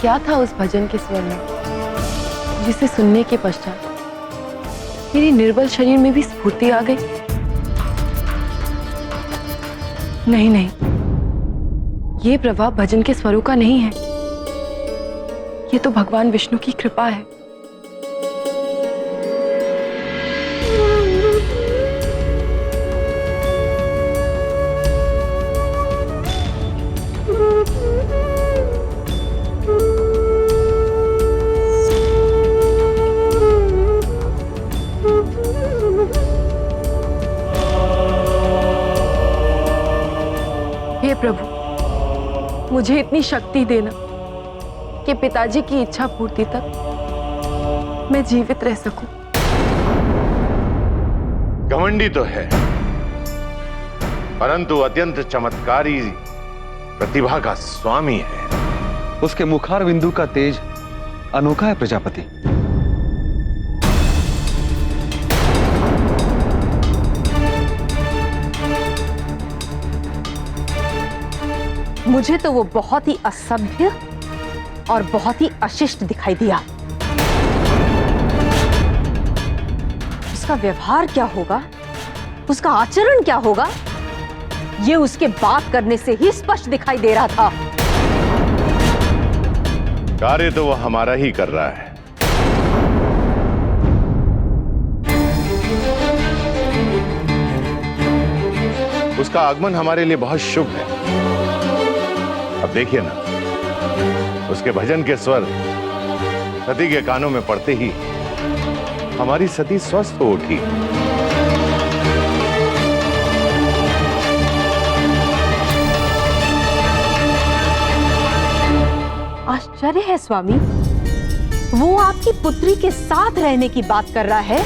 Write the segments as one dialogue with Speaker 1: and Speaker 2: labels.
Speaker 1: क्या था उस भजन के स्वर में जिसे सुनने के पश्चात मेरी निर्बल शरीर में भी स्फूर्ति आ गई? नहीं नहीं, ये प्रभाव भजन के स्वरों का नहीं है, ये तो भगवान विष्णु की कृपा है। हे प्रभु, मुझे इतनी शक्ति देना कि पिताजी की इच्छा पूर्ति तक मैं जीवित रह सकूं।
Speaker 2: घमंडी तो है, परंतु अत्यंत चमत्कारी प्रतिभा का स्वामी है।
Speaker 3: उसके मुखार बिंदु का तेज अनोखा है प्रजापति।
Speaker 4: मुझे तो वो बहुत ही असभ्य और बहुत ही अशिष्ट दिखाई दिया। उसका व्यवहार क्या होगा, उसका आचरण क्या होगा, ये उसके बात करने से ही स्पष्ट दिखाई दे रहा था।
Speaker 2: कार्य तो वो हमारा ही कर रहा है। उसका आगमन हमारे लिए बहुत शुभ है। अब देखिए ना, उसके भजन के स्वर सती के कानों में पड़ते ही हमारी सती स्वस्थ हो उठी।
Speaker 4: आश्चर्य है स्वामी, वो आपकी पुत्री के साथ रहने की बात कर रहा है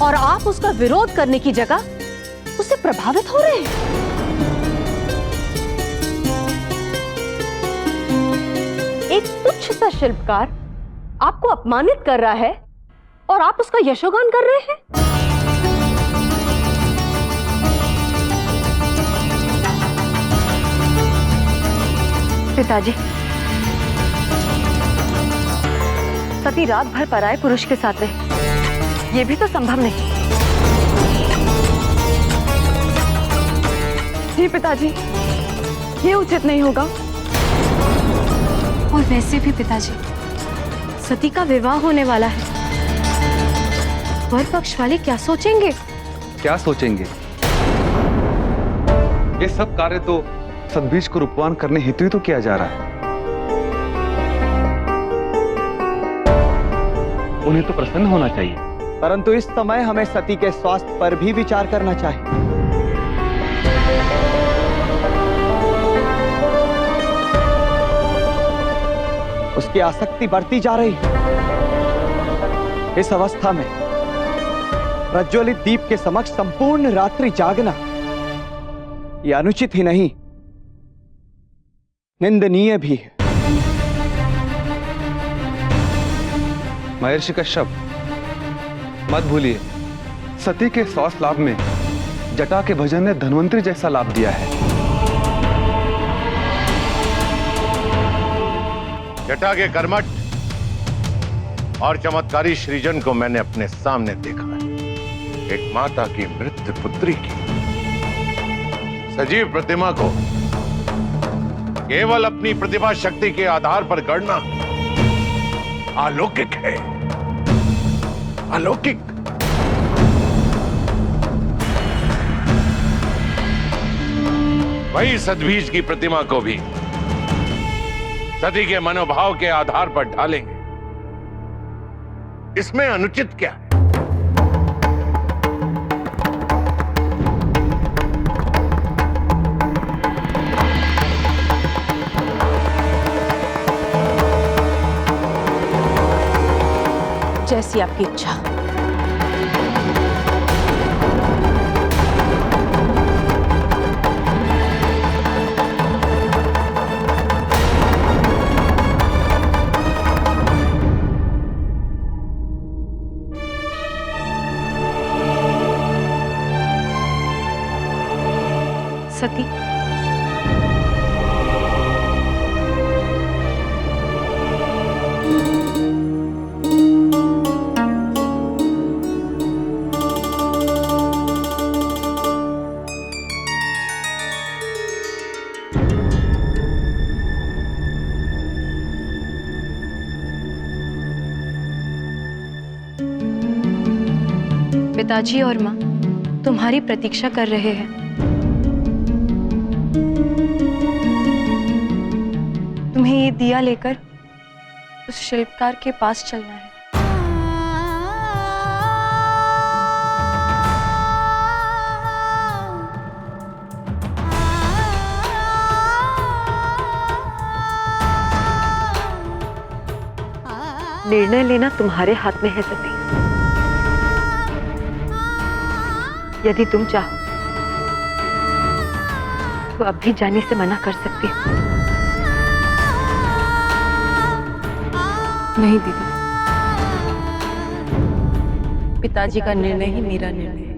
Speaker 4: और आप उसका विरोध करने की जगह उससे प्रभावित हो रहे हैं। एक तुच्छ सा शिल्पकार आपको अपमानित कर रहा है और आप उसका यशोगान कर रहे हैं।
Speaker 5: पिताजी, सती रात भर पराये पुरुष के साथ रहे, ये भी तो संभव नहीं।
Speaker 1: जी पिताजी, ये उचित नहीं होगा।
Speaker 5: और वैसे भी पिताजी, सती का विवाह होने वाला है, वर पक्ष वाले क्या सोचेंगे?
Speaker 3: क्या सोचेंगे? ये सब कार्य तो सद्बीज को रूपवान करने हेतु ही तो किया जा रहा है। उन्हें तो प्रसन्न होना चाहिए।
Speaker 6: परंतु इस समय हमें सती के स्वास्थ्य पर भी विचार करना चाहिए। उसकी आसक्ति बढ़ती जा रही है। इस अवस्था में प्रज्वलित दीप के समक्ष संपूर्ण रात्रि जागना यह अनुचित ही नहीं, निंदनीय भी है।
Speaker 3: महर्षि कश्यप, मत भूलिए, सती के स्वास्थ्य लाभ में जटा के भजन ने धन्वंतरी जैसा लाभ दिया है।
Speaker 2: जटा के कर्मठ और चमत्कारी सृजन को मैंने अपने सामने देखा है। एक माता की मृत पुत्री की सजीव प्रतिमा को केवल अपनी प्रतिभा शक्ति के आधार पर गढ़ना अलौकिक है, अलौकिक। वही सद्बीज की प्रतिमा को भी सती के मनोभाव के आधार पर ढालेंगे, इसमें अनुचित क्या है?
Speaker 4: जैसी आपकी इच्छा।
Speaker 5: सती, पिताजी और माँ तुम्हारी प्रतीक्षा कर रहे हैं। तुम्हें ये दिया लेकर उस शिल्पकार के पास चलना है।
Speaker 4: निर्णय लेना तुम्हारे हाथ में है सती। यदि तुम चाहो तो अब भी जाने से मना कर सकती हो।
Speaker 1: नहीं दीदी, पिताजी का निर्णय ही मेरा निर्णय है।